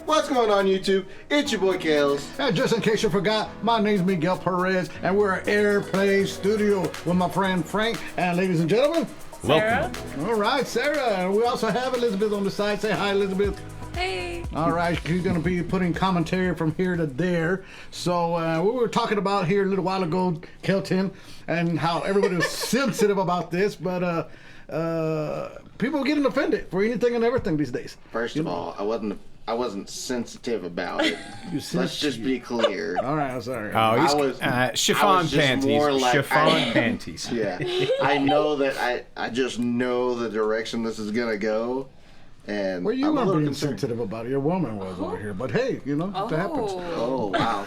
What's going on, YouTube? It's your boy Kales. And just in case you forgot, my name's Miguel Perez, and we're at Airplay Studio with my friend Frank. And ladies and gentlemen, Sarah. welcome. All right, Sarah. And we also have Elizabeth on the side. Say hi, Elizabeth. Hey. All right, she's going to be putting commentary from here to there. So we were talking about here a little while ago, Kelton, and how everybody was sensitive about this, but people are getting offended for anything and everything these days. First of all, I wasn't sensitive about it. Let's just be clear. All right, I'm sorry. Oh, he's chiffon panties. Chiffon panties. Yeah, I know that. I just know the direction this is gonna go, and Well, you I'm a weren't little being concerned. sensitive about it. Your woman was over here. But hey, you know, that happens. Oh wow!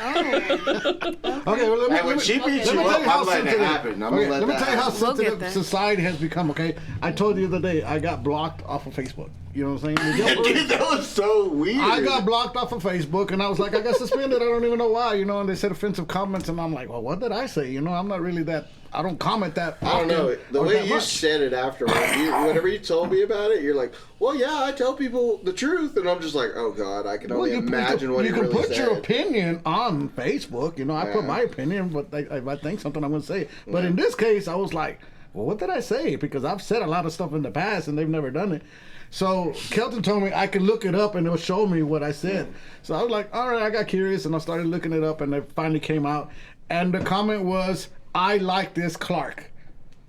Okay, well, Hey, when she beats you up, I'm letting it happen. I'm gonna let me tell you how We'll get sensitive there. society has become, okay? I told you the other day, I got blocked off of Facebook. You know what I'm saying? Dude, that was so weird. I got blocked off of Facebook, and I was like, I got suspended. I don't even know why, you know, and they said offensive comments, and I'm like, well, what did I say? You know, I'm not really that, I don't comment that I don't know. The or way that you much. said it afterwards, whenever you told me about it, you're like, well, yeah, I tell people the truth. And I'm just like, oh, God, I can only imagine what he really You can put your said. opinion on Facebook. You know, I put Yeah. my opinion, but if I think something, I'm going to say it. But in this case, I was like, well, what did I say? Because I've said a lot of stuff in the past, and they've never done it. So Kelton told me I could look it up, and it'll show me what I said. So I was like, all right, I got curious, and I started looking it up, and it finally came out. And the comment was, I like this Clark.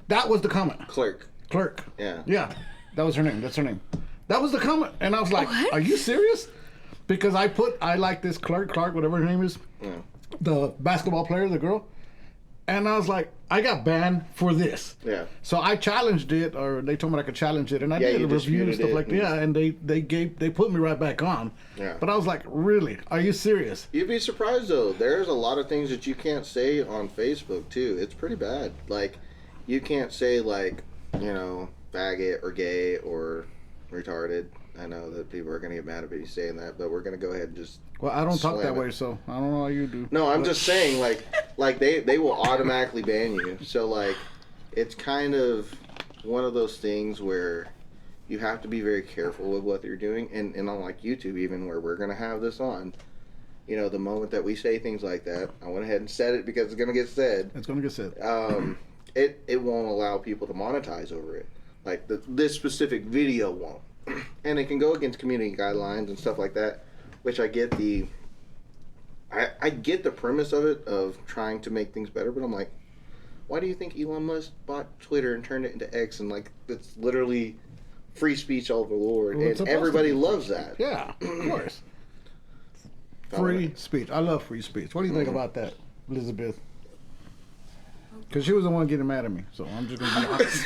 That was the comment. Clerk. Clerk. Yeah. Yeah, that was her name. That's her name. That was the comment. And I was like, What? are you serious? Because I like this Clark, whatever her name is, Yeah. the basketball player, the girl. And I was like, I got banned for this. Yeah. So I challenged it, or they told me I could challenge it, and I Yeah, did you a review and disputed stuff it like that. Yeah, and they put me right back on. Yeah. But I was like, really? Are you serious? You'd be surprised, though. There's a lot of things that you can't say on Facebook, too. It's pretty bad. Like, you can't say, like, you know, faggot or gay or retarded. I know that people are going to get mad at me saying that, but we're going to go ahead and just... Well, I don't talk Slam that it. way, so I don't know how you do. No, I'm just saying, like they will automatically ban you. So, like, it's kind of one of those things where you have to be very careful with what you're doing. And unlike YouTube, even where we're going to have this on, you know, the moment that we say things like that, I went ahead and said it because it's going to get said. It's going to get said. It won't allow people to monetize over it. Like, this specific video won't. And it can go against community guidelines and stuff like that, which I get I get the premise of it, of trying to make things better, but I'm like, why do you think Elon Musk bought Twitter and turned it into X, and like it's literally free speech all over the Lord, Well, it's and supposed to everybody be. loves that. Yeah, of course. Free speech. I love free speech. What do you think about that, Elizabeth? Because she was the one getting mad at me, so I'm just going to be honest.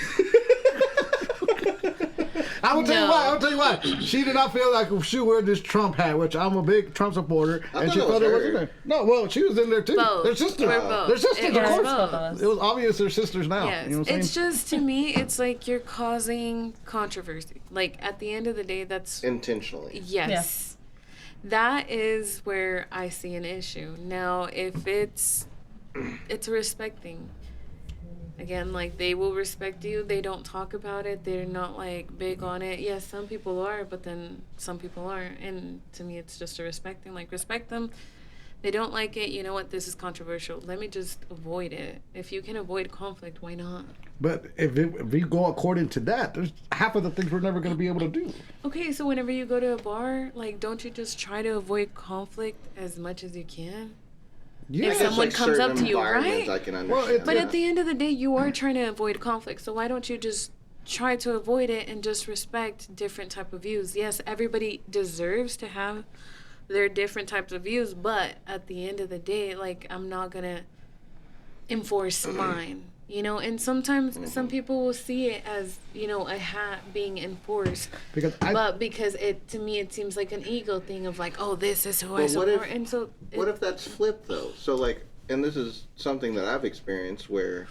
I will tell you why. She did not feel like she would wear this Trump hat, which I'm a big Trump supporter, I and thought she it thought was it her. wasn't there. No, well, she was in there too. Both. They're sisters. We're both. They're sisters, It of was course. both of us. It was obvious they're sisters now. Yes. You know what I'm It's saying? just, to me, it's like you're causing controversy. Like, at the end of the day, that's... Intentionally. Yes. That is where I see an issue. Now, if it's a respect thing. Again, like, they will respect you. They don't talk about it. They're not, like, big on it. Yes, some people are, but then some people aren't. And to me, it's just a respect thing. Like, respect them. They don't like it. You know what? This is controversial. Let me just avoid it. If you can avoid conflict, why not? But if we go according to that, there's half of the things we're never going to be able to do. Okay, so whenever you go to a bar, like, don't you just try to avoid conflict as much as you can? Yeah. If someone It's comes certain up to you, environments right? I can Well, understand. But Yeah. at the end of the day, you are trying to avoid conflict. So why don't you just try to avoid it and just respect different type of views? Yes, everybody deserves to have their different types of views, but at the end of the day, like, I'm not going to enforce mine. You know, and sometimes some people will see it as, you know, a hat being enforced. Because But because to me, it seems like an ego thing of like, oh, this is who I But what support. if- And so, What if that's flipped, though? So, like, and this is something that I've experienced where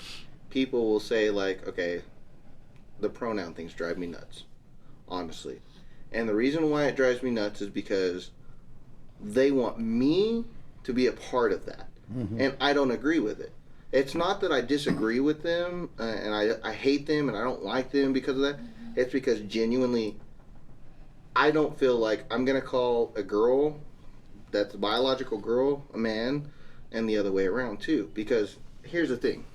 people will say, like, okay, the pronoun things drive me nuts, honestly. And the reason why it drives me nuts is because they want me to be a part of that. And I don't agree with it. It's not that I disagree with them and I hate them and I don't like them because of that. It's because genuinely I don't feel like I'm gonna call a girl that's a biological girl a man, and the other way around too. Because here's the thing: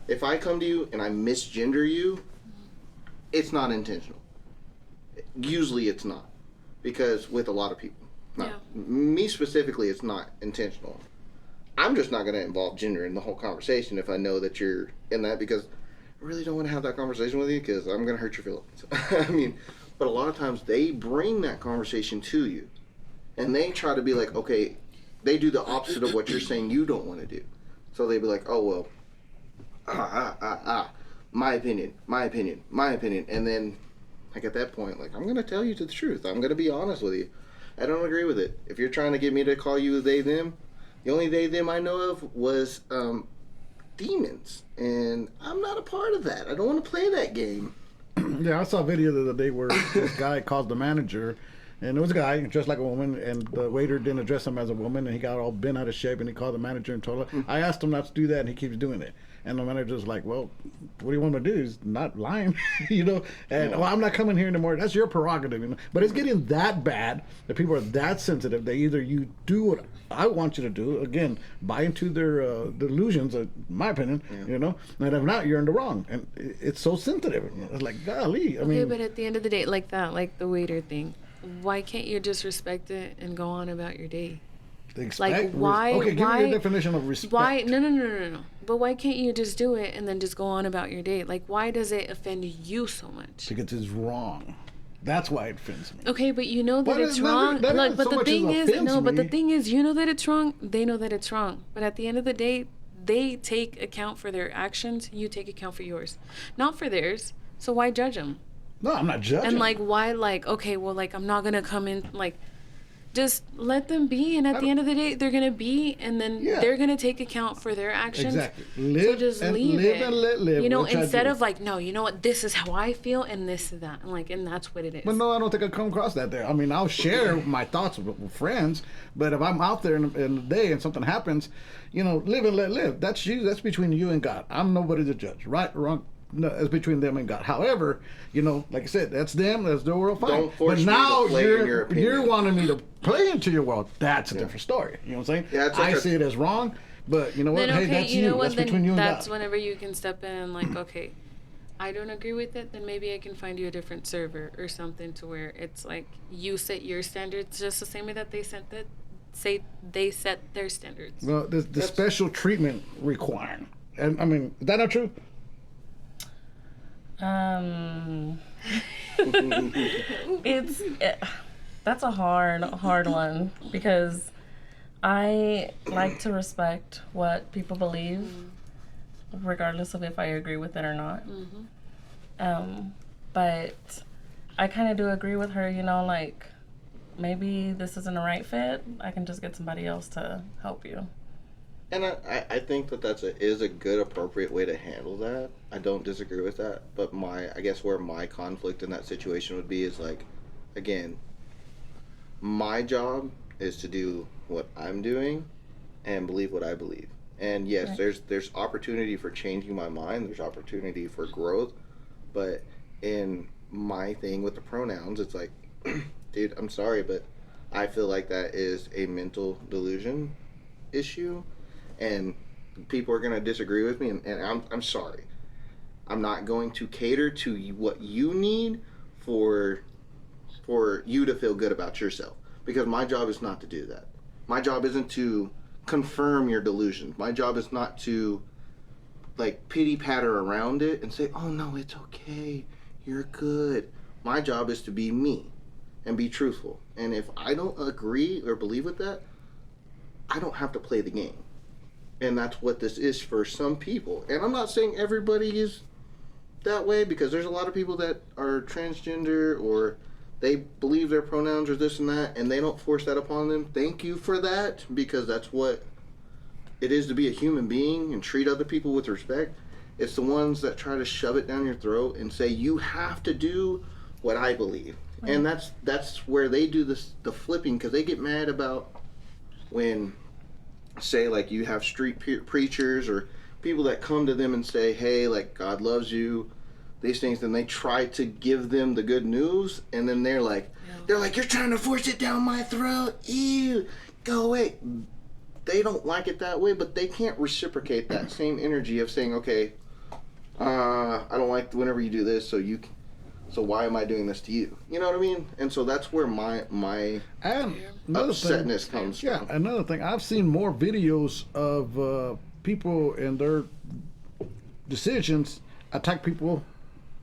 if I come to you and I misgender you, it's not intentional. Usually, it's not, because with a lot of people, me specifically, it's not intentional. I'm just not going to involve gender in the whole conversation if I know that you're in that, because I really don't want to have that conversation with you because I'm going to hurt your feelings. I mean, but a lot of times they bring that conversation to you and they try to be like, okay, they do the opposite of what you're saying you don't want to do. So they be like, oh, well, my opinion. And then, like, at that point, like, I'm going to tell you the truth. I'm going to be honest with you. I don't agree with it. If you're trying to get me to call you they, them, the only they, them I know of was demons. And I'm not a part of that. I don't want to play that game. Yeah, I saw a video the other day where this guy calls the manager, and it was a guy dressed like a woman, and the waiter didn't address him as a woman, and he got all bent out of shape, and he called the manager and told her, I asked him not to do that, and he keeps doing it. And the manager's like, well, what do you want me to do? He's not lying, you know? And, well, I'm not coming here anymore. That's your prerogative, you know? But it's getting that bad that people are that sensitive. They either you do what I want you to do, again, buy into their delusions, in my opinion, you know? And if not, you're in the wrong. And it's so sensitive. It's like, golly. I mean, but at the end of the day, like that, like the waiter thing, why can't you just respect it and go on about your day? Like why? Okay, give me your definition of respect. Why? No. But why can't you just do it and then just go on about your day? Like, why does it offend you so much? Because it's wrong. That's why it offends me. Okay, but you know that it's wrong. Look, but the thing is, but the thing is, you know that it's wrong. They know that it's wrong. But at the end of the day, they take account for their actions. You take account for yours, not for theirs. So why judge them? No, I'm not judging. And like, why? Like, okay, well, like, I'm not gonna come in like. Just let them be, and at the end of the day, they're gonna be, and then they're gonna take account for their actions. Exactly. So just leave it. And let live. You know, instead of like, no, you know what? This is how I feel, and this is that, and that's what it is. But no, I don't think I come across that there. I mean, I'll share my thoughts with friends, but if I'm out there in the day and something happens, you know, live and let live. That's you. That's between you and God. I'm nobody to judge. Right, wrong. No, it's between them and God. However, you know, like I said, that's them. That's their world. Fine. Don't force but now me to play in your opinion. You're wanting me to play into your world. That's a different story. You know what I'm saying? Yeah, I see it as wrong, but you know what? Then, okay, hey, that's you. Know what? That's between you and God. That's whenever you can step in and like, okay, I don't agree with it. Then maybe I can find you a different server or something to where it's like you set your standards just the same way that they set that. Say they set their standards. Well, the special treatment required, and I mean, is that not true? That's a hard one because I like to respect what people believe, regardless of if I agree with it or not. But I kind of do agree with her, you know, like maybe this isn't a right fit. I can just get somebody else to help you. And I think that is a good, appropriate way to handle that. I don't disagree with that. But I guess where my conflict in that situation would be is like, again, my job is to do what I'm doing and believe what I believe. And yes, there's opportunity for changing my mind. There's opportunity for growth. But in my thing with the pronouns, it's like, dude, I'm sorry, but I feel like that is a mental delusion issue. And people are going to disagree with me, and I'm sorry. I'm not going to cater to what you need for you to feel good about yourself, because my job is not to do that. My job isn't to confirm your delusions. My job is not to like pity patter around it and say, oh no, it's okay, you're good. My job is to be me and be truthful. And if I don't agree or believe with that, I don't have to play the game. And that's what this is for some people. And I'm not saying everybody is that way, because there's a lot of people that are transgender or they believe their pronouns are this and that, and they don't force that upon them. Thank you for that, because that's what it is to be a human being and treat other people with respect. It's the ones that try to shove it down your throat and say, you have to do what I believe. Right. And that's where they do the flipping, because they get mad about when, say, like, you have street preachers or people that come to them and say, hey, like, God loves you, these things, and they try to give them the good news, and then they're like, you're trying to force it down my throat. Ew, go away. They don't like it that way, but they can't reciprocate that same energy of saying, okay, I don't like whenever you do this, so why am I doing this to you? You know what I mean? And so that's where my upsetness comes from. Yeah, another thing, I've seen more videos of people and their decisions attack people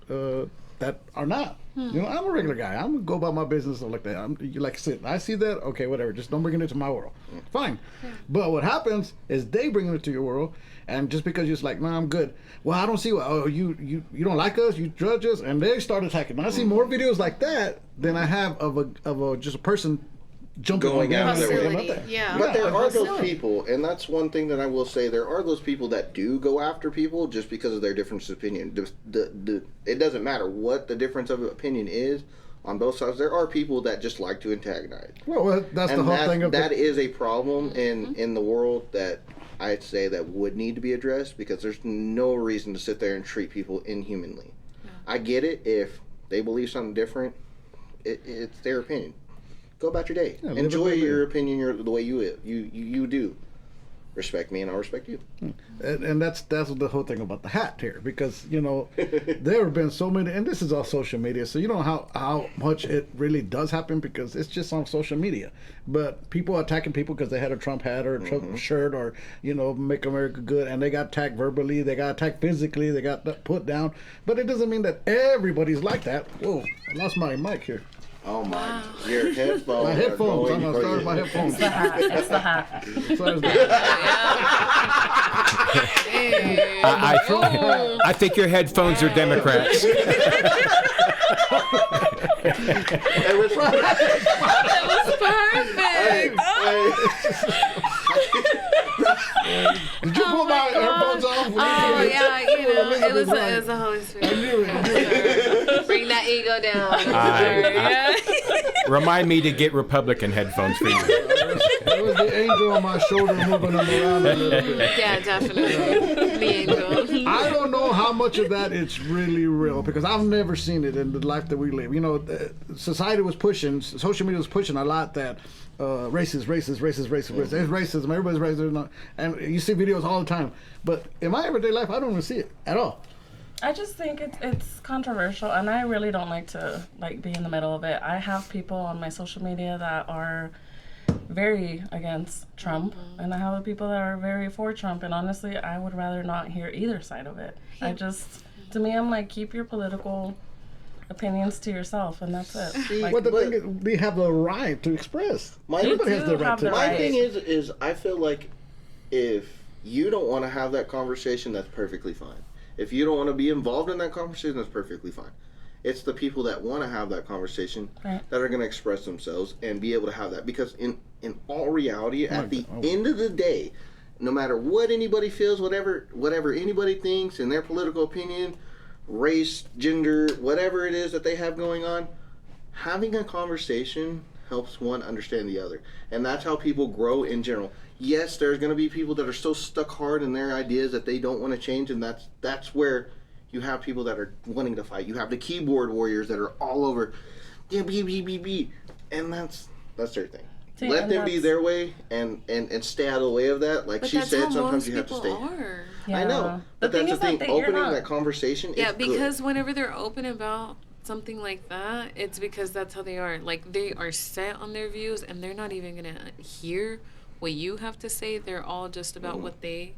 that are not. You know, I'm a regular guy. I'm gonna go about my business and like that. Like I said, I see that. Okay, whatever. Just don't bring it into my world. Fine. But what happens is they bring it into your world, and just because you're just like, no, I'm good. Well, I don't see what. Oh, you don't like us. You judge us, and they start attacking. And I see more videos like that than I have of a just a person jumping going after Hostility. Yeah. But there are those people, and that's one thing that I will say. There are those people that do go after people just because of their difference of opinion. It doesn't matter what the difference of opinion is on both sides. There are people that just like to antagonize. Well, that's and the whole thing. That is a problem in the world that I'd say that would need to be addressed, because there's no reason to sit there and treat people inhumanly. Yeah. I get it if they believe something different. It's their opinion. Go about your day. Yeah, enjoy your opinion the way you do. Respect me and I'll respect you. And that's the whole thing about the hat here, because you know there have been so many, and this is all social media, so you don't know how much it really does happen because it's just on social media. But people attacking people because they had a Trump hat or a Trump shirt, or you know, Make America Good, and they got attacked verbally, they got attacked physically, they got put down. But it doesn't mean that everybody's like that. Whoa, I lost my mic here. Oh my! Wow. Your headphones. My headphones. I'm gonna start with my headphones. It's the hat. It's the hat. I think your headphones are Democrats. It was That was perfect. Did you pull my headphones off? Oh yeah, you know, it was a Holy Spirit. I knew it. Bring that ego down. Remind me to get Republican headphones for you. It was the angel on my shoulder moving them around a little bit. Yeah, definitely. The angel. I don't know how much of that is really real, because I've never seen it in the life that we live. You know, society was pushing, social media was pushing a lot that racist. It's racism. Everybody's racist. And you see videos all the time. But in my everyday life, I don't even see it at all. I just think it's controversial, and I really don't like to be in the middle of it. I have people on my social media that are very against Trump, and I have people that are very for Trump, and honestly, I would rather not hear either side of it. To me, I'm like, keep your political opinions to yourself, and that's it. But the thing is, we have the right to express. Everybody has the right to. My thing is I feel like if you don't want to have that conversation, that's perfectly fine. If you don't want to be involved in that conversation, that's perfectly fine. It's the people that want to have that conversation that are going to express themselves and be able to have that. Because in all reality, at the end of the day, no matter what anybody feels, whatever anybody thinks in their political opinion, race, gender, whatever it is that they have going on, having a conversation helps one understand the other. And that's how people grow in general. Yes, there's going to be people that are so stuck hard in their ideas that they don't want to change, and that's where you have people that are wanting to fight. You have the keyboard warriors that are all over, and that's their thing. See, let them be their way and stay out of the way of that. Like she said, sometimes you have to stay. Yeah. I know, but that's the thing. Opening that conversation. Yeah, because good. Whenever they're open about something like that, it's because that's how they are. Like, they are set on their views, and they're not even gonna hear what you have to say. They're all just about what they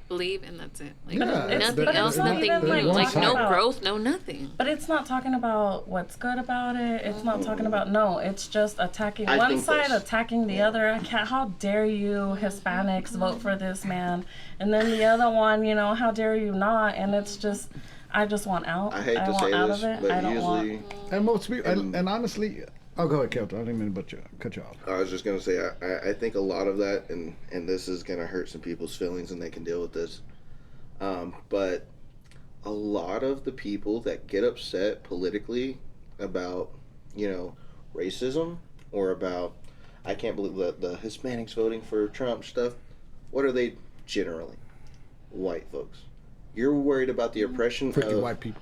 believe, and that's it. Like, nothing else, nothing new. Like, no growth, no nothing. But it's not talking about what's good about it. It's not talking about, it's just attacking one side, attacking the other. How dare you Hispanics vote for this man? And then the other one, how dare you not? And it's just, I just want out. I hate to say this, but I don't usually... want... And most people, and honestly... Oh, go ahead, Kelton. I didn't mean to cut you off. I was just going to say, I think a lot of that, and this is going to hurt some people's feelings, and they can deal with this, but a lot of the people that get upset politically about, racism, or about, I can't believe the Hispanics voting for Trump stuff, what are they generally? White folks. You're worried about the oppression Freaking of... white people.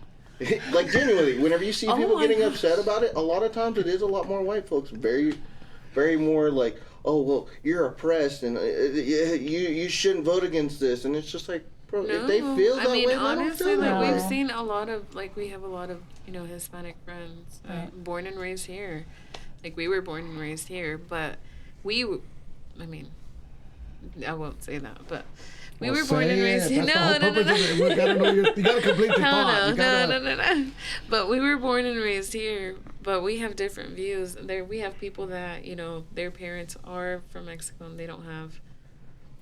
Like, genuinely, whenever you see Oh people my getting gosh. upset about it, a lot of times it is a lot more white folks. Very, very more like, oh, well, you're oppressed and you shouldn't vote against this. And it's just like, bro, if they feel that way, let them honestly, feel that like, way. we've seen a lot of, like, we have a lot of, Hispanic friends, born and raised here. Like, we were born and raised here, but I won't say that, but we were born and raised here. No. You gotta complete your thought. No. But we were born and raised here, but we have different views. We have people that, their parents are from Mexico and they don't have,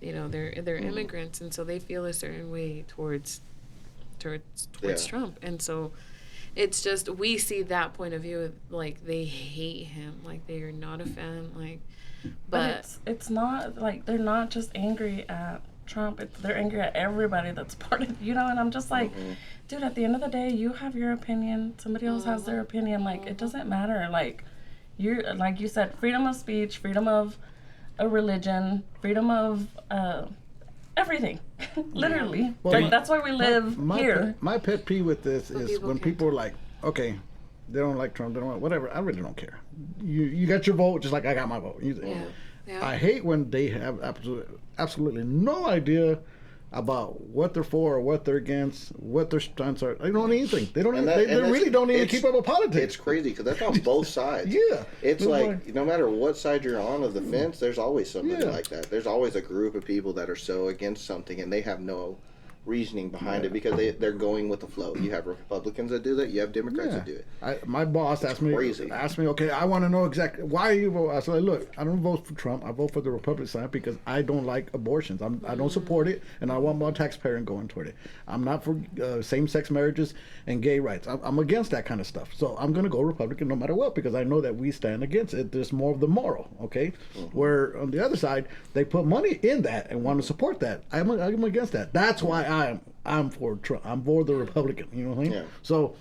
they're immigrants, and so they feel a certain way towards Trump. And so it's just, we see that point of view, like, they hate him, like, they are not a fan, like, but it's not like they're not just angry at Trump. They're angry at everybody that's part of, and I'm just like, dude, at the end of the day, you have your opinion. Somebody else has their opinion. Like, it doesn't matter. Like, you're, like you said, freedom of speech, freedom of a religion, freedom of everything. Literally. Well, like, that's why we live here. My pet peeve with this is people when can't. people are like, okay, they don't like Trump, they don't like whatever. I really don't care. You got your vote just like I got my vote. Yeah. I hate when they have absolutely no idea about what they're for or what they're against, what their stance are. They don't know anything. They don't. They really don't even keep up with politics. It's crazy because that's on both sides. Yeah. It's like, no matter what side you're on of the fence, there's always somebody like that. There's always a group of people that are so against something and they have no reasoning behind it because they're going with the flow. You have Republicans that do that. You have Democrats that do it. My boss asked me, okay, I want to know exactly why you vote. I said, look, I don't vote for Trump. I vote for the Republican side because I don't like abortions. I don't support it, and I want my taxpayer going toward it. I'm not for same-sex marriages and gay rights. I'm against that kind of stuff. So I'm going to go Republican no matter what because I know that we stand against it. There's more of the moral, okay? Where on the other side, they put money in that and want to support that. I'm against that. That's why I'm for Trump. I'm for the Republican. You know what I mean? Yeah. So,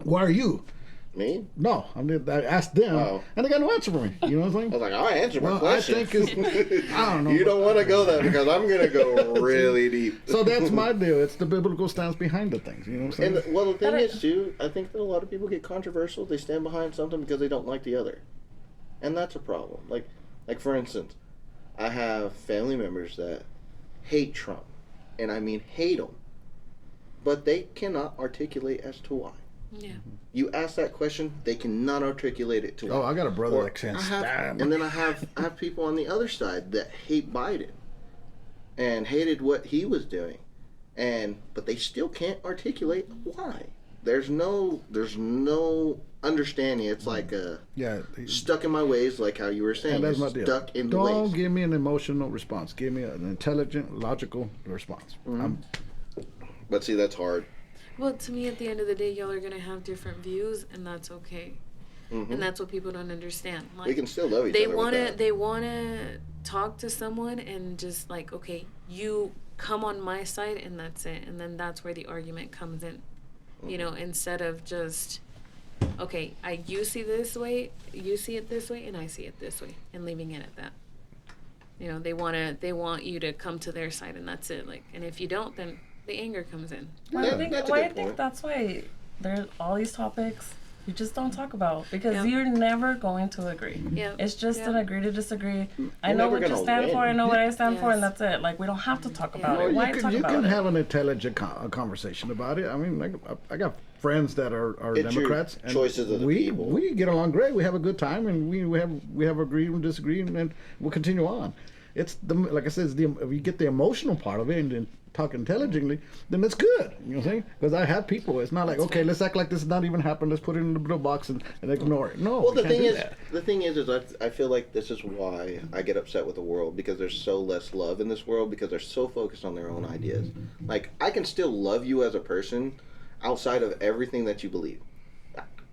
why are you? Me? No, I asked them, and they got no answer for me. You know what I'm saying? I was like, I answered my question. I think I don't know. You don't want to go there because I'm going to go really deep. So that's my deal. It's the biblical stance behind the things. You know what I'm saying? And the thing is, too, I think that a lot of people get controversial. They stand behind something because they don't like the other, and that's a problem. Like for instance, I have family members that hate Trump, and I mean hate him, but they cannot articulate as to why. Yeah. You ask that question, they cannot articulate it to why. Oh, I got a brother that can't stand. And then I have people on the other side that hate Biden and hated what he was doing, but they still can't articulate why. There's no understanding. It's like stuck in my ways, like how you were saying. That's my deal. Stuck in the ways. Don't give me an emotional response. Give me an intelligent, logical response. But see, that's hard. Well, to me, at the end of the day, y'all are gonna have different views, and that's okay. And that's what people don't understand. Like, We can still love each other. They wanna talk to someone and just like, okay, you come on my side, and that's it. And then that's where the argument comes in. You know, instead of just, okay, you see this way, you see it this way, and I see it this way, and leaving it at that. You know, they want you to come to their side, and that's it. Like, and if you don't, then the anger comes in. Well, I think that's why there's all these topics you just don't talk about because you're never going to agree. Yeah. It's just an agree to disagree. I You're know never what you gonna stand win. for. I know what I stand for, and that's it. Like, we don't have to talk about it. Why talk You about can it? have an intelligent I conversation about it. I got friends that are It's your Democrats. And choices of the people. We get along great. We have a good time, and we have agreed and disagreed, and we'll continue on. It's like I said, if you get the emotional part of it and talk intelligently, then it's good. You know what I'm saying? Because I have people. It's not like, okay, let's act like this is not even happened. Let's put it in the blue box and ignore it. No. Well, the can't thing is I feel like this is why I get upset with the world, because there's so less love in this world, because they're so focused on their own ideas. Like, I can still love you as a person outside of everything that you believe.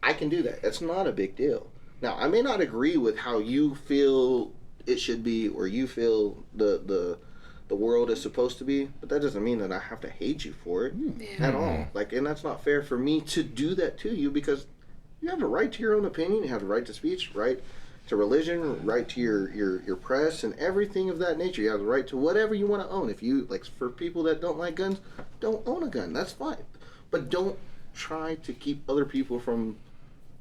I can do that. It's not a big deal. Now, I may not agree with how you feel it should be, or you feel the world is supposed to be, but that doesn't mean that I have to hate you for it at all. Like, and that's not fair for me to do that to you, because you have a right to your own opinion. You have a right to speech, right to religion, right to your press and everything of that nature. You have the right to whatever you want to own. If you, like, for people that don't like guns, don't own a gun. That's fine, but don't try to keep other people from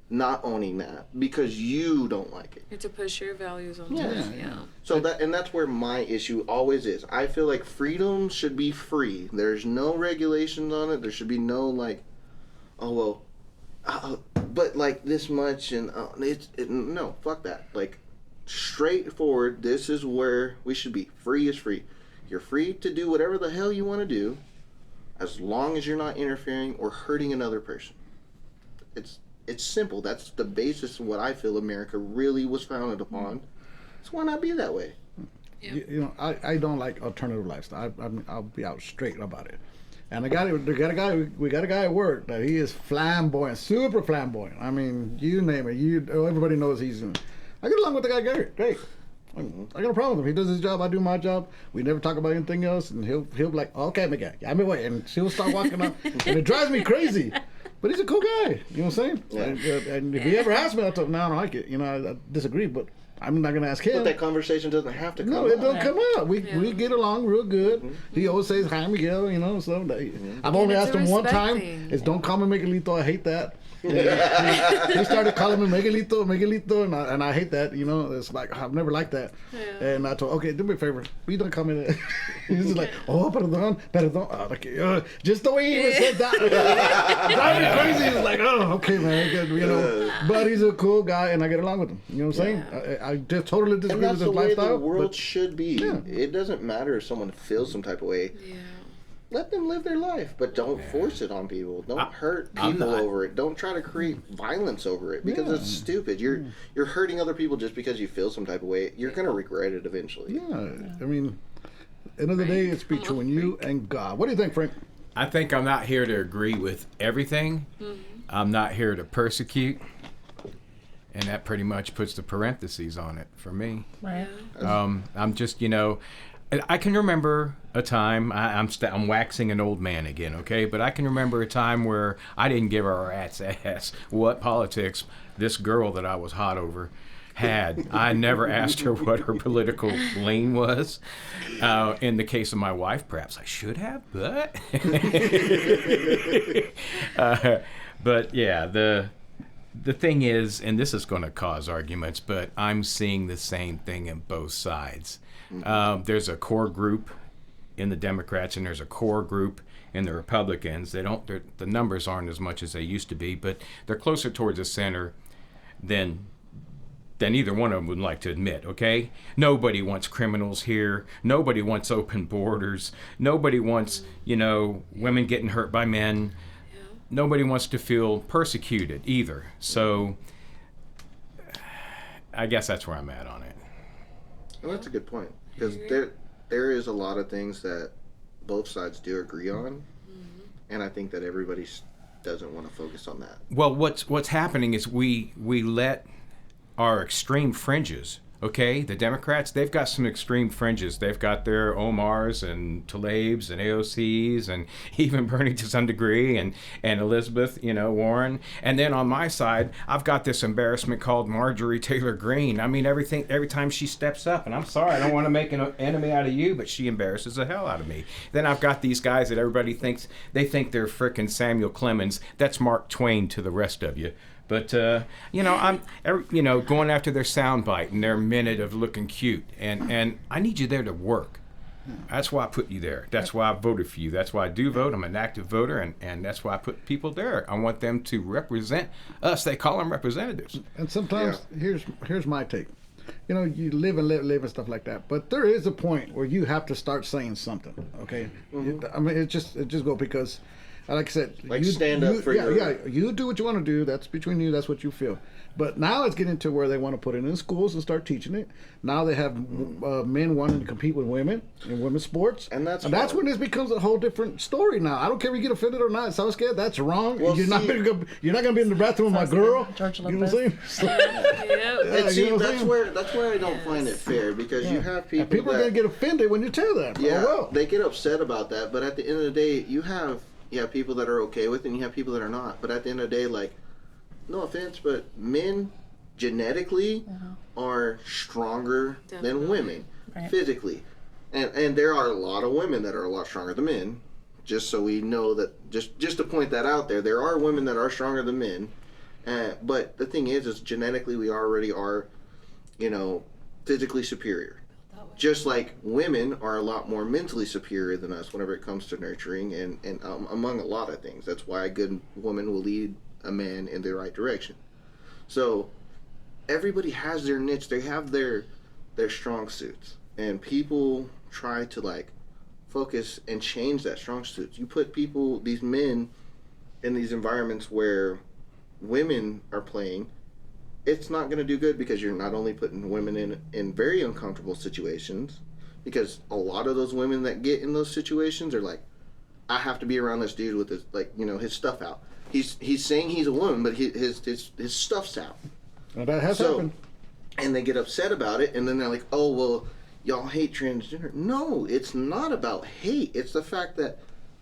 not owning that because you don't like it. You have to push your values on Yeah, them. yeah. So that's where my issue always is. I feel like freedom should be free. There's no regulations on it. There should be no like, oh well, but like this much and no, fuck that. Like straightforward. This is where we should be. Free is free. You're free to do whatever the hell you want to do, as long as you're not interfering or hurting another person. It's simple. That's the basis of what I feel America really was founded upon. So why not be that way? Yeah. You know, I don't like alternative lifestyle. I'll be out straight about it. And we got a guy at work that he is flamboyant, super flamboyant. I mean, you name it. Everybody knows he's. I get along with the guy great. I got no problem with him. He does his job, I do my job. We never talk about anything else, and he'll be like, okay, Miguel, I'm away, and she'll start walking up, and it drives me crazy. But he's a cool guy, you know what I'm saying? Yeah. And if he ever asks me, I'll tell him, no, I don't like it. You know, I disagree, but I'm not gonna ask him. But that conversation doesn't have to come No, up. it don't come out. We get along real good. He always says hi, Miguel. You know, so I've only it's asked a him one respect time. thing. Is don't call me Miguelito. I hate that. He started calling me Miguelito, and I hate that. You know, it's like I've never liked that. Yeah. And I told, okay, do me a favor. You don't call me that. He's just like, oh, perdón. Oh, okay, just the way he even said that, drive me crazy. He's like, oh, okay, man, good, you know. But he's a cool guy, and I get along with him. You know what I'm saying? I just totally And disagree that's with the his way lifestyle. the world but should be. Yeah. It doesn't matter if someone feels some type of way. Yeah. Let them live their life, but don't force it on people. Don't hurt I'm people not. over it. Don't try to create violence over it because it's stupid. You're hurting other people just because you feel some type of way. You're gonna regret it eventually. Yeah, I mean, end of the day, it's between you and God. What do you think, Frank? I think I'm not here to agree with everything. I'm not here to persecute. And that pretty much puts the parentheses on it for me. Right. I'm just, I can remember a time, I'm waxing an old man again, okay? But I can remember a time where I didn't give a rat's ass what politics this girl that I was hot over had. I never asked her what her political lean was. In the case of my wife, perhaps I should have, but... but yeah, the thing is, and this is going to cause arguments, but I'm seeing the same thing in both sides. There's a core group in the Democrats, and there's a core group in the Republicans. The numbers aren't as much as they used to be, but they're closer towards the center than either one of them would like to admit, okay? Nobody wants criminals here. Nobody wants open borders. Nobody wants, women getting hurt by men. Nobody wants to feel persecuted either. So I guess that's where I'm at on it. Well, that's a good point because there is a lot of things that both sides do agree on, and I think that everybody doesn't want to focus on that. Well, what's happening is we let our extreme fringes. Okay, the Democrats, they've got some extreme fringes. They've got their Omars and Tlaibs and AOCs and even Bernie to some degree and Elizabeth, Warren. And then on my side, I've got this embarrassment called Marjorie Taylor Greene. I mean, every time she steps up, and I'm sorry, I don't want to make an enemy out of you, but she embarrasses the hell out of me. Then I've got these guys that everybody thinks they're frickin' Samuel Clemens. That's Mark Twain to the rest of you. But, I'm, going after their soundbite and their minute of looking cute. And I need you there to work. That's why I put you there. That's why I voted for you. That's why I do vote. I'm an active voter, and that's why I put people there. I want them to represent us. They call them representatives. And sometimes, here's my take. You live and live and stuff like that. But there is a point where you have to start saying something, okay? I mean, it just go because... Like I said, stand up for your... Yeah, you do what you want to do. That's between you. That's what you feel. But now it's getting to where they want to put it in schools and start teaching it. Now they have men wanting to compete with women in women's sports. And that's when this becomes a whole different story now. I don't care if you get offended or not. So scared. That's wrong. Well, you're not going to be in the bathroom with my girl. George you know what I'm saying? That's where I don't find it fair because you have people. And people are going to get offended when you tell them. Yeah, they get upset about that. But at the end of the day, you have people that are okay with it and you have people that are not. But at the end of the day, like, no offense, but men genetically are stronger than women physically. And there are a lot of women that are a lot stronger than men just so we know that, just to point that out there are women that are stronger than men. But the thing is genetically we already are, physically superior. Just like women are a lot more mentally superior than us whenever it comes to nurturing and among a lot of things. That's why a good woman will lead a man in the right direction. So everybody has their niche. They have their strong suits. And people try to focus and change that strong suits. You put these men in these environments where women are playing, it's not going to do good because you're not only putting women in very uncomfortable situations, because a lot of those women that get in those situations are like, I have to be around this dude with his his stuff out. He's saying he's a woman, but his stuff's out. And that has happened. And they get upset about it, and then they're like, oh, well, y'all hate transgender. No, it's not about hate. It's the fact that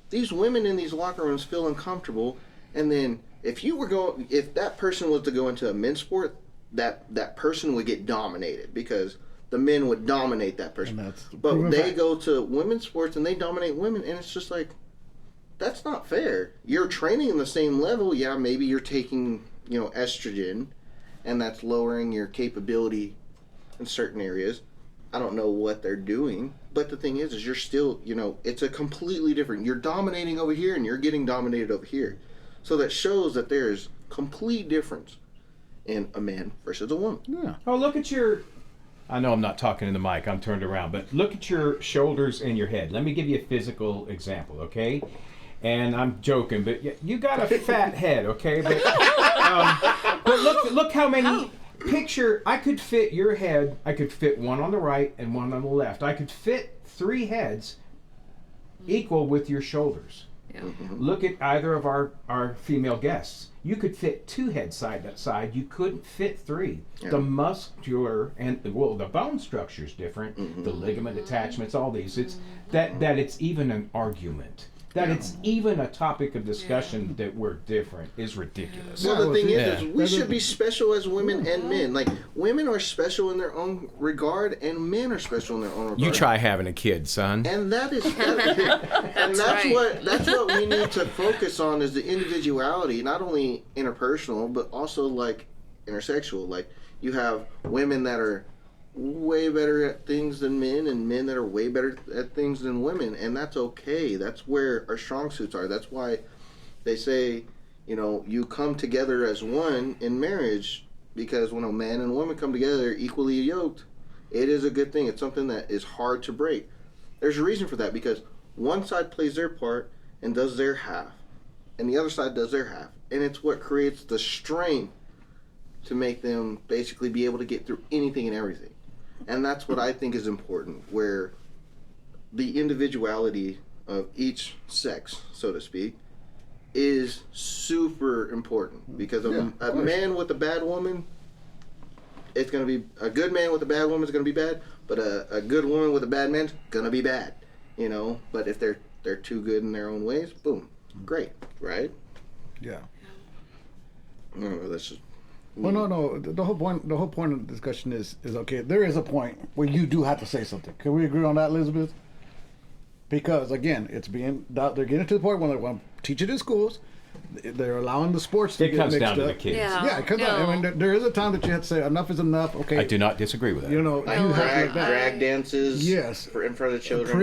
these women in these locker rooms feel uncomfortable, and then if that person was to go into a men's sport, that person would get dominated because the men would dominate that person. But they go to women's sports and they dominate women, and it's just like, that's not fair. You're training in the same level. Yeah, maybe you're taking, estrogen, and that's lowering your capability in certain areas. I don't know what they're doing, but the thing is you're still, it's a completely different. You're dominating over here, and you're getting dominated over here. So that shows that there's complete difference in a man versus a woman. Yeah. Oh, look at your... I know I'm not talking in the mic. I'm turned around. But look at your shoulders and your head. Let me give you a physical example, okay? And I'm joking, but you got a fat head, okay? But look how many... Picture, I could fit your head. I could fit one on the right and one on the left. I could fit 3 heads equal with your shoulders. Yeah. Look at either of our female guests. You could fit 2 heads side by side. You couldn't fit 3. Yeah. The muscular and the bone structure is different. The ligament attachments, all these. It's that it's even an argument. That it's even a topic of discussion that we're different is ridiculous. Well, the thing is we should be special as women and men. Like, women are special in their own regard, and men are special in their own regard. You try having a kid, son. And that's what we need to focus on, is the individuality, not only interpersonal, but also intersexual. Like, you have women that are way better at things than men, and men that are way better at things than women, and that's okay. That's where our strong suits are. That's why they say, you come together as one in marriage, because when a man and a woman come together equally yoked, it is a good thing. It's something that is hard to break. There's a reason for that, because one side plays their part and does their half, and the other side does their half, and it's what creates the strength to make them basically be able to get through anything and everything. And that's what I think is important, where the individuality of each sex, so to speak, is super important. Because a man with a bad woman, it's going to be, a good man with a bad woman is going to be bad, but a good woman with a bad man's going to be bad, But if they're too good in their own ways, boom, great, right? Yeah. No, that's just... Well, no. The whole point of the discussion is okay. There is a point where you do have to say something. Can we agree on that, Elizabeth? Because again, they're getting to the point where they want to teach it in schools. They're allowing the sports to get mixed up. It comes down to the kids. Yeah, it comes down. I mean, there is a time that you have to say enough is enough. Okay. I do not disagree with that. You have drag dances. Yes. In front of children.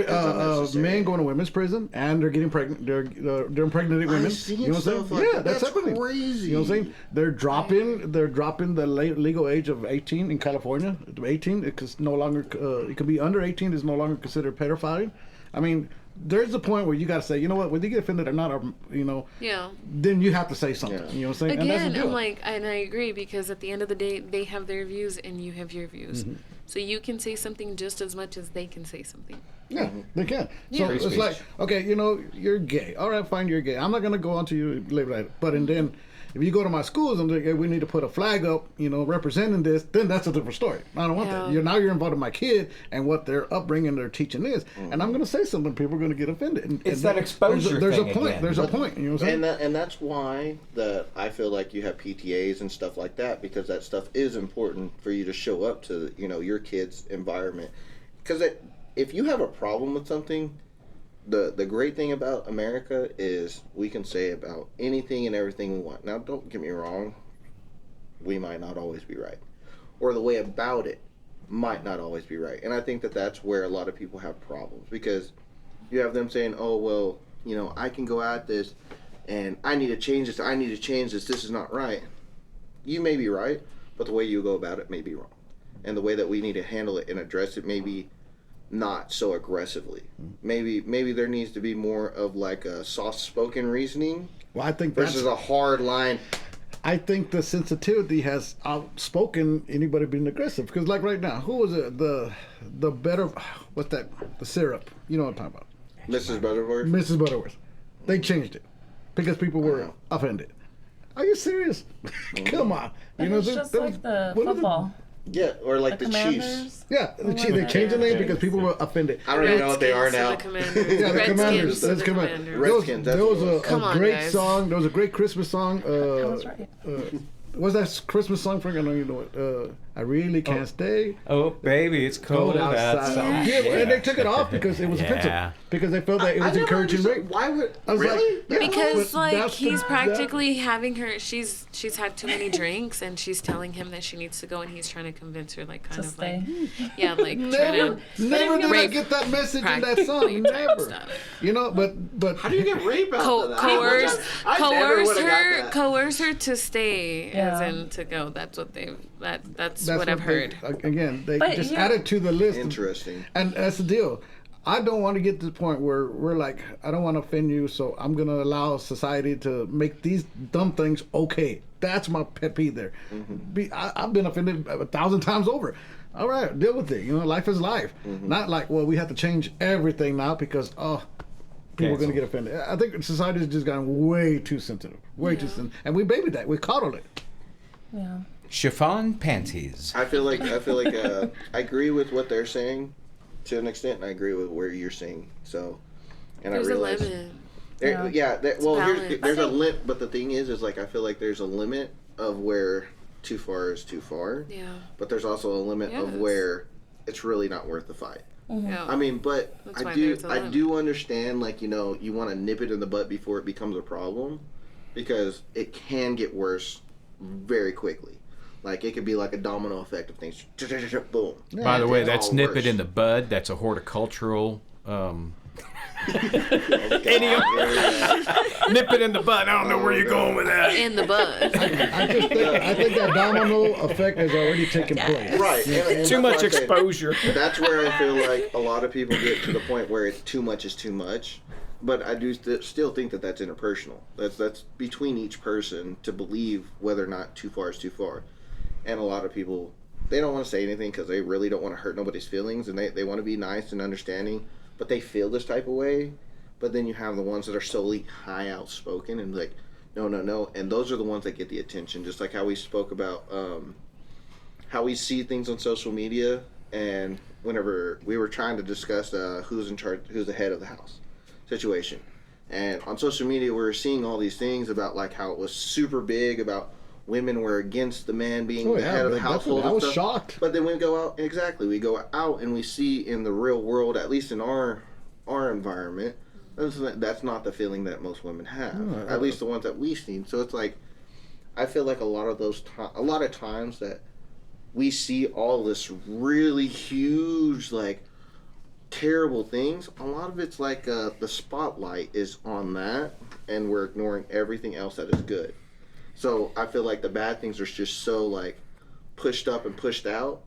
Men going to women's prison, and they're getting pregnant. They're impregnating women. I've seen stuff like that. That's happening. Crazy. You know what I'm saying? They're dropping the legal age of 18 in California. 18, it's no longer. It could be under 18. Is no longer considered pedophilia. I mean, there's a point where you got to say, you know what, whether you get offended or not, then you have to say something. Yeah. You know what I'm saying? Again, and and I agree, because at the end of the day, they have their views and you have your views. Mm-hmm. So you can say something just as much as they can say something. Yeah, they can. Yeah. So it's like, okay, you're gay. All right, fine, you're gay. I'm not going to go on to you later. But and then if you go to my schools and hey, we need to put a flag up, representing this, then that's a different story. I don't want that. You're involved in my kid and what their upbringing, their teaching is. Mm-hmm. And I'm going to say something, people are going to get offended. It's that exposure there's thing a point. again. There's a point. You know what I'm saying? And that's why I feel like you have PTAs and stuff like that, because that stuff is important for you to show up to, your kid's environment. Because if you have a problem with something, the great thing about America is we can say about anything and everything we want. Now, don't get me wrong, we might not always be right, or the way about it might not always be right. And I think that that's where a lot of people have problems, because you have them saying, "Oh, well, you know, I can go at this, and I need to change this. I need to change this. This is not right." You may be right, but the way you go about it may be wrong, and the way that we need to handle it and address it may be not so aggressively. Maybe there needs to be more of like a soft-spoken reasoning Well, I think versus a hard line. I think the sensitivity has outspoken anybody being aggressive. Because like right now, who was it? The better, what's that? The syrup. You know what I'm talking about? Mrs. Butterworth. Mrs. Butterworth. They changed it because people were offended. Are you serious? Come on. But it's just like the football. Yeah, or like the Chiefs. Commanders. Yeah, the Chiefs. They changed the name because people were offended. I don't even know what they are now. The Commanders. Yeah, the Commanders. Redskins to That's the Commanders. Commanders. Redskins, There that's was what it was. Come a on, great guys. song. There was a great Christmas song. I was right. What's that Christmas song, Frank? I know you know it. I really can't stay. Oh, baby, it's cold outside. Yeah, and they took it off because it was Yeah. offensive. Because they felt that it I was never encouraging understood rape. why would I was really? like, yeah, Because but like that's he's the- practically having her. She's had too many drinks, and she's telling him that she needs to go, and he's trying to convince her, like kind To of stay. like, yeah, like Never, trying to never did I rape get that message in that practically song. type Never. stuff. You know, but How do you get rape out of that? Coerce her to stay, Yeah. as in to go. That's what that's that's what I've heard. Again, they But just yeah. added to the list. Interesting. And that's the deal. I don't want to get to the point where we're like, I don't want to offend you, so I'm going to allow society to make these dumb things okay. That's my pet peeve there. I've been offended 1,000 times over. All right, deal with it. You know, life is life. Not like, well, we have to change everything now because, people are going to get offended. I think society has just gotten way too sensitive. Way too sensitive. And we babied that. We coddled it. Yeah. Chiffon panties. I feel like I agree with what they're saying to an extent, and I agree with where you're saying. So, and There's I a realize, limit. there's balance. a limit, but the thing is like I feel like there's a limit of where too far is too far. Yeah. But there's also a limit of Yes. where it's really not worth the fight. Yeah. I mean, but That's why I do there's a limit. understand, like, you know, you want to nip it in the butt before it becomes a problem, because it can get worse very quickly. Like, it could be like a domino effect of things. Boom. By the way, It's that's all nip worse. it in the bud. That's a horticultural Idiom. nip it in the bud. I don't know where you're going with that. In the bud. I think that domino effect has already taken place. Right. And Too that's much why I say exposure. That's where I feel like a lot of people get to the point where it's too much is too much. But I do still think that that's interpersonal. That's between each person to believe whether or not too far is too far. And a lot of people, they don't want to say anything because they really don't want to hurt nobody's feelings, and they want to be nice and understanding, but they feel this type of way. But then you have the ones that are solely high outspoken and like, no, and those are the ones that get the attention. Just like how we spoke about how we see things on social media, and whenever we were trying to discuss who's in charge, who's the head of the house situation, and on social media we were seeing all these things about like how it was super big about women were against the man being the head of the household. I and was stuff. shocked. But then we go out, we go out and we see in the real world, at least in our environment, that's not the feeling that most women have. No, at least the ones that we've seen. So it's like, I feel like a lot of times that we see all this really huge, like, terrible things, a lot of it's like the spotlight is on that, and we're ignoring everything else that is good. So I feel like the bad things are just so like pushed up and pushed out,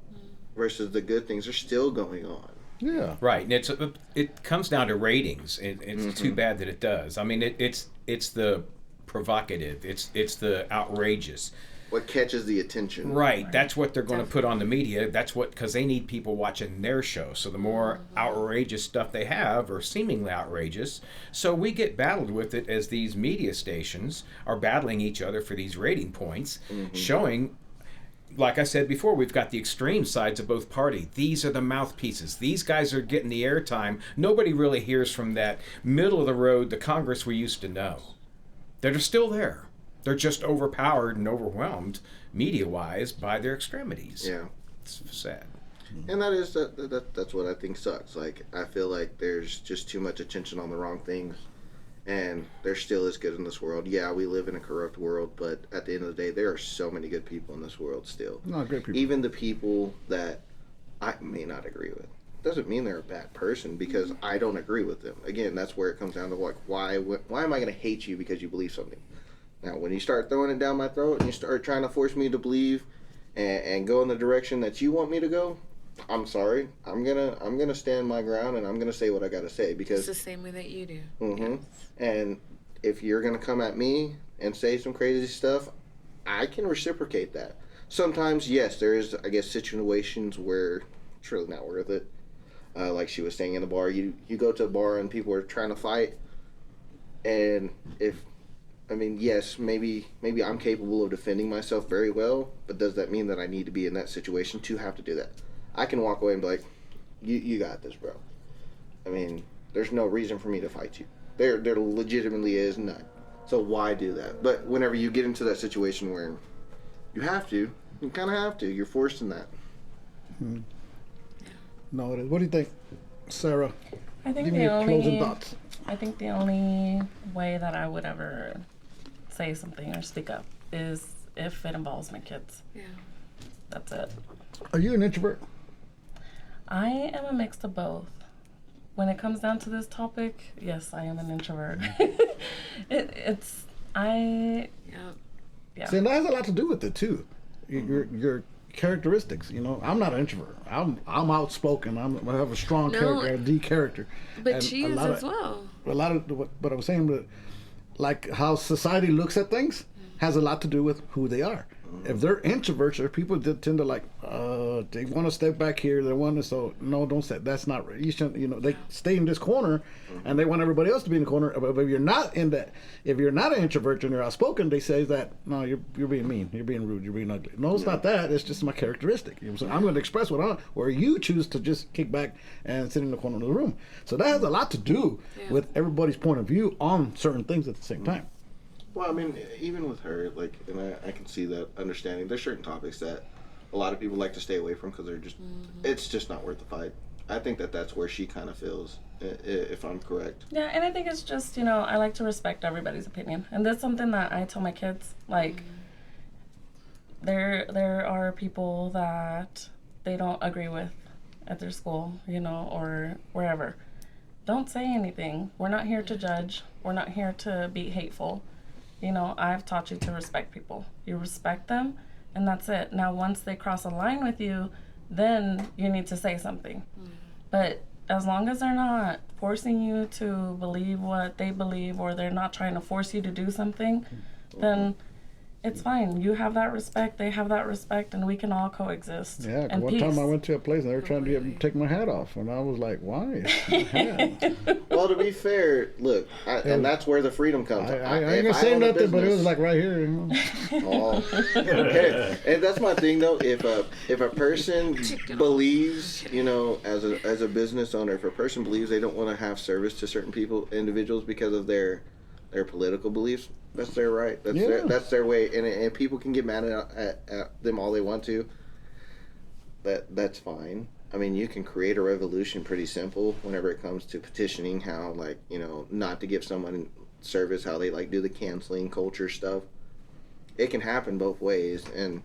versus the good things are still going on. Yeah. Right, and it comes down to ratings. It's too bad that it does. I mean, it's the provocative. It's the outrageous. What catches the attention? Right, that's what they're going to put on the media. That's what, because they need people watching their show. So the more outrageous stuff they have, or seemingly outrageous, so we get battled with it as these media stations are battling each other for these rating points, showing, like I said before, we've got the extreme sides of both parties. These are the mouthpieces. These guys are getting the airtime. Nobody really hears from that middle of the road, the Congress we used to know. That are still there. They're just overpowered and overwhelmed, media-wise, by their extremities. Yeah. It's sad. And that's what I think sucks. Like, I feel like there's just too much attention on the wrong things, and there still is good in this world. Yeah, we live in a corrupt world, but at the end of the day, there are so many good people in this world still. No, great people. Even the people that I may not agree with doesn't mean they're a bad person because I don't agree with them. Again, that's where it comes down to, like, why am I going to hate you because you believe something? Now, when you start throwing it down my throat and you start trying to force me to believe and go in the direction that you want me to go, I'm sorry. I'm gonna stand my ground and I'm gonna say what I gotta say because It's the same way that you do. Mm-hmm. And if you're gonna come at me and say some crazy stuff, I can reciprocate that. Sometimes, yes, there is, I guess, situations where it's really not worth it. Like she was saying in the bar, you go to a bar and people are trying to fight, and yes, maybe I'm capable of defending myself very well, but does that mean that I need to be in that situation to have to do that? I can walk away and be like, you got this, bro. I mean, there's no reason for me to fight you. There legitimately is none. So why do that? But whenever you get into that situation where you have to, you kind of have to. You're forced in that. Hmm. No, it is. What do you think, Sarah? I think Give me your closing thoughts. I think the only way that I would ever say something or speak up is if it involves my kids. Yeah. That's it. Are you an introvert? I am a mix of both. When it comes down to this topic, yes, I am an introvert. Yeah. Yeah. See, and that has a lot to do with it too. Your characteristics. You know, I'm not an introvert. I'm outspoken. I have a strong character, a D character. But And she a is lot as of- well. A lot of what I was saying, but like how society looks at things has a lot to do with who they are. If they're introverts or people that tend to like, they want to step back here, they want to, so no, don't say that's not right. You shouldn't, they stay in this corner, and they want everybody else to be in the corner. But if you're not in that, if you're not an introvert and you're outspoken, they say that no, you're being mean, you're being rude, you're being ugly. No, it's not that. It's just my characteristic. You know what I'm saying? I'm going to express what I want, where you choose to just kick back and sit in the corner of the room. So that has a lot to do with everybody's point of view on certain things at the same time. Well, I mean, even with her, like, and I can see that understanding. There's certain topics that a lot of people like to stay away from because they're just, it's just not worth the fight. I think that's where she kind of feels, if I'm correct. Yeah, and I think it's just, I like to respect everybody's opinion. And that's something that I tell my kids. Like, there are people that they don't agree with at their school, or wherever. Don't say anything. We're not here to judge. We're not here to be hateful. I've taught you to respect people. You respect them, and that's it. Now, once they cross a line with you, then you need to say something. But as long as they're not forcing you to believe what they believe, or they're not trying to force you to do something, then it's fine. You have that respect, they have that respect, and we can all coexist. Yeah, 'cause in one peace. time I went to a place and they were trying to get me to take my hat off, and I was like, "Why?" Well, to be fair, look, and that's where the freedom comes. I ain't gonna say nothing, but it was like right here. Oh, okay. And that's my thing, though. If a person believes, as a business owner, if a person believes they don't want to have service to certain individuals because of their political beliefs, that's their right. That's their way, and people can get mad at them all they want to. That's fine. I mean, you can create a revolution pretty simple whenever it comes to petitioning how, not to give someone service, how they do the canceling culture stuff. It can happen both ways, and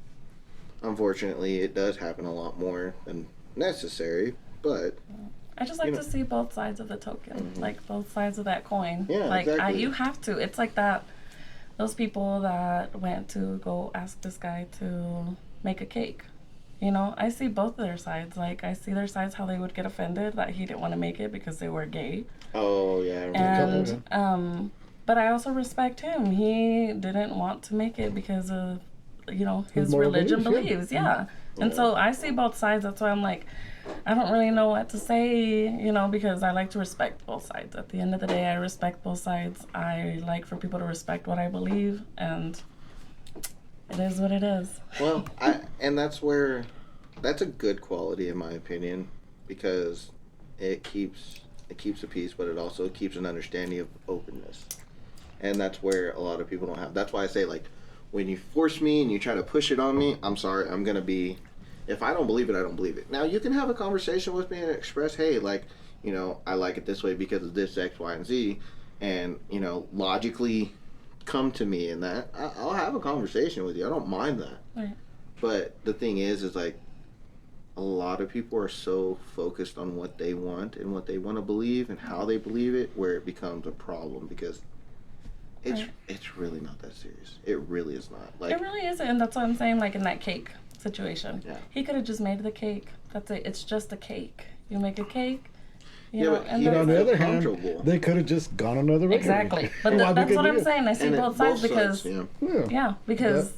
unfortunately it does happen a lot more than necessary, but I just like to see both sides of the token, like both sides of that coin. Yeah, like exactly. you have to. It's like that. Those people that went to go ask this guy to make a cake. I see both of their sides. Like, I see their sides, how they would get offended that he didn't want to make it because they were gay. Oh yeah, I remember. And but I also respect him. He didn't want to make it because of his moral religion beliefs, yeah. And so I see both sides. That's why I'm like, I don't really know what to say, because I like to respect both sides. At the end of the day, I respect both sides. I like for people to respect what I believe, and it is what it is. Well, that's a good quality in my opinion, because it keeps the peace, but it also keeps an understanding of openness, and that's where a lot of people don't have. That's why I say, when you force me and you try to push it on me, I'm sorry, I'm gonna be If I don't believe it, I don't believe it. Now, you can have a conversation with me and express, hey, like, you know, I like it this way because of this X, Y, and Z, and, you know, logically come to me in that. I'll have a conversation with you. I don't mind that. Right. But the thing is like, a lot of people are so focused on what they want and what they want to believe and how they believe it, where it becomes a problem because it's really not that serious. It really is not. Like, it really isn't, and that's what I'm saying. Like in that cake situation, Yeah. he could have just made the cake. That's it. It's just a cake. You make a cake. You Yeah, know, but and he But on That's the other hand, comfortable. they could have just gone another way. exactly. But that's what I'm saying. I see and both sides because Yeah. yeah, because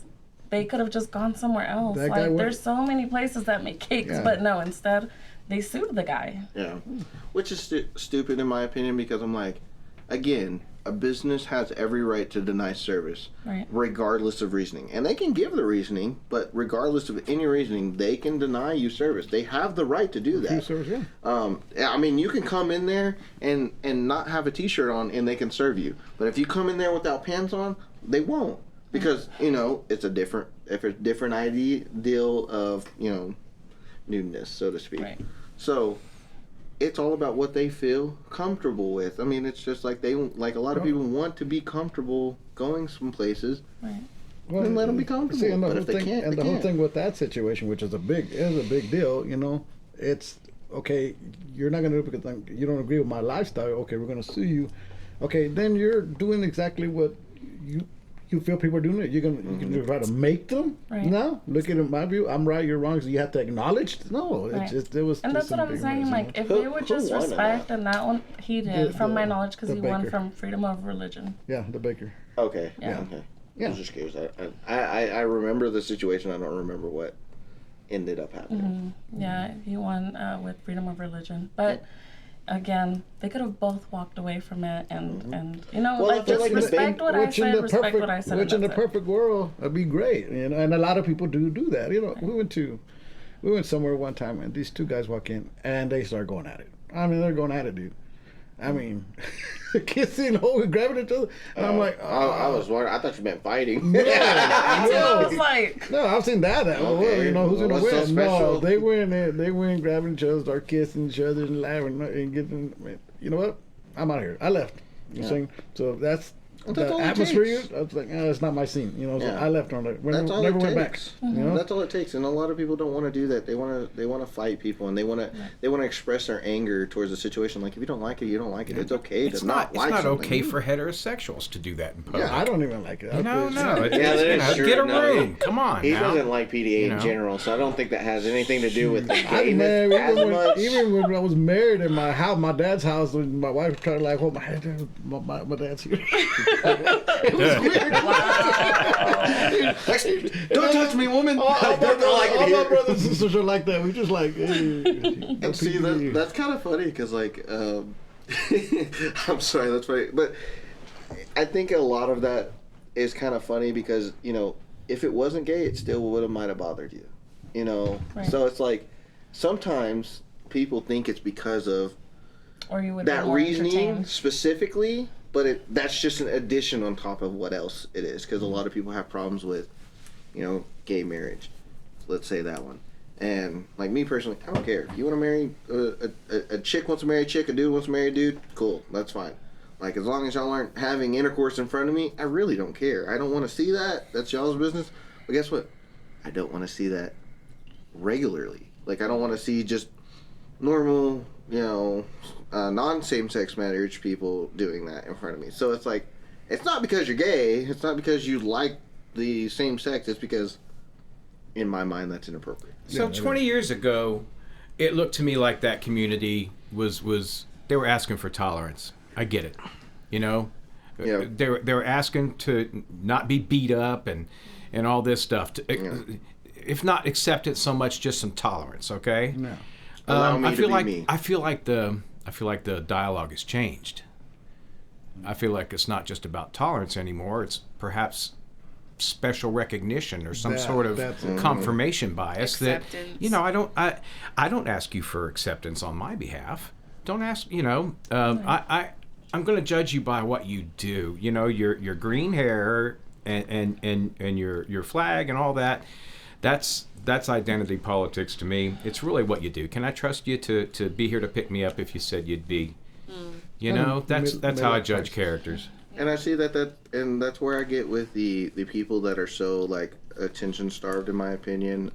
they could have just gone somewhere else. That guy Like went- there's so many places that make cakes, Yeah. but no, instead they sued the guy. Yeah, which is stupid in my opinion because I'm like, again, a business has every right to deny service, Right. regardless of reasoning, and they can give the reasoning, but regardless of any reasoning, they can deny you service. They have the right to do that. Yeah. I mean, you can come in there and not have a T-shirt on, and they can serve you. But if you come in there without pants on, they won't because you know it's a different ideal of newness, so to speak. Right. So it's all about what they feel comfortable with. I mean, it's just like a lot of people want to be comfortable going some places. Right. Well, Then let them be comfortable. See, and the But whole if they thing, can't, and they the whole can't. thing with that situation, which is a big deal. You know, it's okay. You're not gonna do it because you don't agree with my lifestyle. Okay, we're gonna sue you. Okay, then you're doing exactly what you feel people are doing it. You're gonna try to make them. Right. No, look at it in my view. I'm right, you're wrong. So you have to acknowledge. No, Right. it was. And that's just what I'm some saying. big Like, mess, if Who- they would who just won in respect, that? and that one he did, from my knowledge, because the he won baker. from freedom of religion. yeah, the baker. Okay. Yeah. Okay. Yeah. I was just curious. I remember the situation. I don't remember what ended up happening. Yeah, he won with freedom of religion. But again, they could have both walked away from it, and you know, Well, I like feel just like the respect big- what I said, respect what I said. Which in and the that's it. perfect world would be great, you know. And a lot of people do that. You know, we went somewhere one time, and these two guys walk in, and they start going at it. I mean, they're going at it, dude. I mean, kissing, holding, grabbing each other, and I'm like, I was wondering. I thought you meant fighting. So I was like, no, I've seen that. Okay, You know, who's well, gonna what's so win? special? No, they went in, grabbing each other, start kissing each other, and laughing, and getting. You know what? I'm out of here. I left. You saying? So that's That's all the it atmosphere. takes. I was like, it's not my scene. You know, so Yeah. I left on it. That's all Never it went back. takes. You know? That's all it takes, and a lot of people don't want to do that. They want to fight people, and they want to express their anger towards the situation. Like, if you don't like it, you don't like it. It's okay It's to not like something. okay for heterosexuals to do that in public. Yeah, I don't even like it. No. Yeah, that is true. Get a No, room. Come on. He now. doesn't like PDA You in know. general, so I don't think that has anything to do with the I gayness man, as much. even when I was married in my house, my dad's house, when my wife tried to like hold my hand, my dad's here. It was weird. Don't touch me, woman. All I don't like it my here. brothers and sisters are like that. We just like, hey, And see, that's kind of funny because, like, I'm sorry, that's funny. But I think a lot of that is kind of funny because, you know, if it wasn't gay, it still might have bothered you. You know? Right. So it's like sometimes people think it's because of or you would be that more reasoning entertained. specifically, but that's just an addition on top of what else it is. Because a lot of people have problems with, you know, gay marriage. Let's say that one. And like me personally, I don't care. If you want to marry a chick wants to marry a chick, a dude wants to marry a dude, cool, that's fine. Like, as long as y'all aren't having intercourse in front of me, I really don't care. I don't want to see that. That's y'all's business. But guess what? I don't want to see that regularly. Like, I don't want to see just normal, you know, non-same-sex marriage people doing that in front of me. So it's like, it's not because you're gay. It's not because you like the same sex. It's because, in my mind, that's inappropriate. So 20 years ago, it looked to me like that community was they were asking for tolerance. I get it, you know. Yeah. They were asking to not be beat up and all this stuff. If not acceptance, so much just some tolerance. Okay. No. Allow me I to feel be like me. I feel like the dialogue has changed. I feel like it's not just about tolerance anymore. It's perhaps special recognition or some sort of that's confirmation bias that, Acceptance. you know, I don't ask you for acceptance on my behalf. Don't ask, you know, I'm going to judge you by what you do. You know, your green hair and your flag and all that. That's that's identity politics to me. It's really what you do. Can I trust you to be here to pick me up if you said you'd be? You know, that's how I judge characters. And I see and that's where I get with the people that are so like attention starved, in my opinion.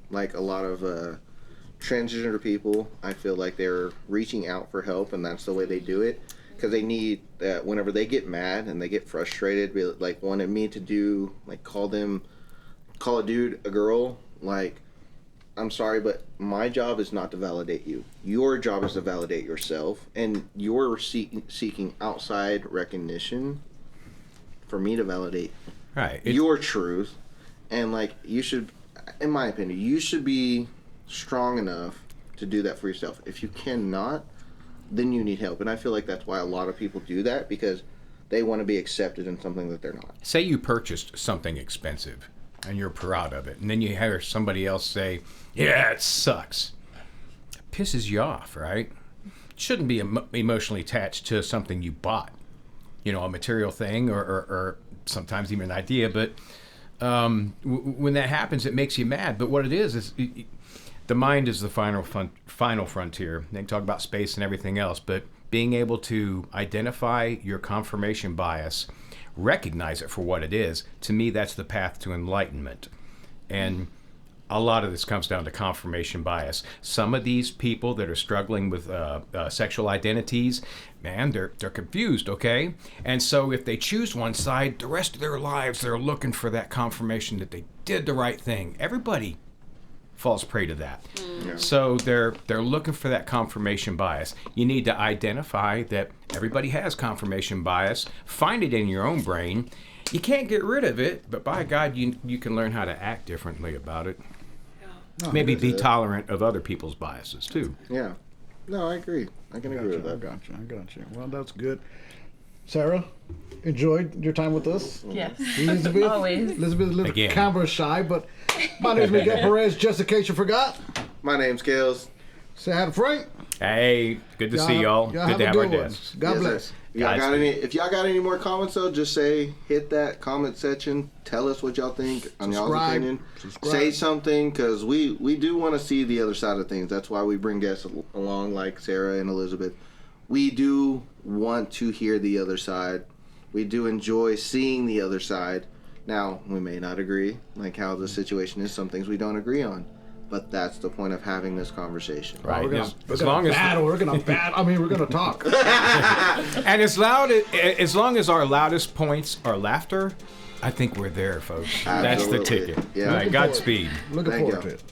Like a lot of transgender people, I feel like they're reaching out for help, and that's the way they do it, because they need that. Whenever they get mad and they get frustrated, like wanted me to do, like call a dude a girl, like, I'm sorry, but my job is not to validate you. Your job is to validate yourself, and you're seeking outside recognition for me to validate your truth. And like, you should, in my opinion, you should be strong enough to do that for yourself. If you cannot, then you need help. And I feel like that's why a lot of people do that, because they want to be accepted in something that they're not. Say you purchased something expensive and you're proud of it, and then you hear somebody else say, yeah, it sucks. It pisses you off, right? Shouldn't be emotionally attached to something you bought, you know, a material thing or sometimes even an idea. But when that happens, it makes you mad. But what it is the mind is the final frontier. They can talk about space and everything else, but being able to identify your confirmation bias, recognize it for what it is, to me, that's the path to enlightenment. And a lot of this comes down to confirmation bias. Some of these people that are struggling with sexual identities, man, they're confused, okay? And so if they choose one side, the rest of their lives, they're looking for that confirmation that they did the right thing. Everybody falls prey to that. Yeah. So they're looking for that confirmation bias. You need to identify that everybody has confirmation bias, find it in your own brain. You can't get rid of it, but by God, you can learn how to act differently about it. Yeah. Maybe be tolerant of other people's biases too. Yeah. No, I agree. I can agree with that. I got you. Well, that's good. Sarah, enjoyed your time with us? Yes. Elizabeth? Always. Elizabeth is a little camera shy, but my name is Miguel Perez, just in case you forgot. My name's Gales. Say hi to Frank. Hey, good to see y'all. Good to have our desks. God bless. If y'all got any more comments, though, just hit that comment section. Tell us what y'all think on y'all's opinion. Say something, because we do want to see the other side of things. That's why we bring guests along like Sarah and Elizabeth. We do want to hear the other side. We do enjoy seeing the other side. Now, we may not agree, like how the situation is. Some things we don't agree on. But that's the point of having this conversation. Right. We're going to talk. And as long as our loudest points are laughter, I think we're there, folks. Absolutely. That's the ticket. Yeah. All right, Godspeed. Looking forward to it.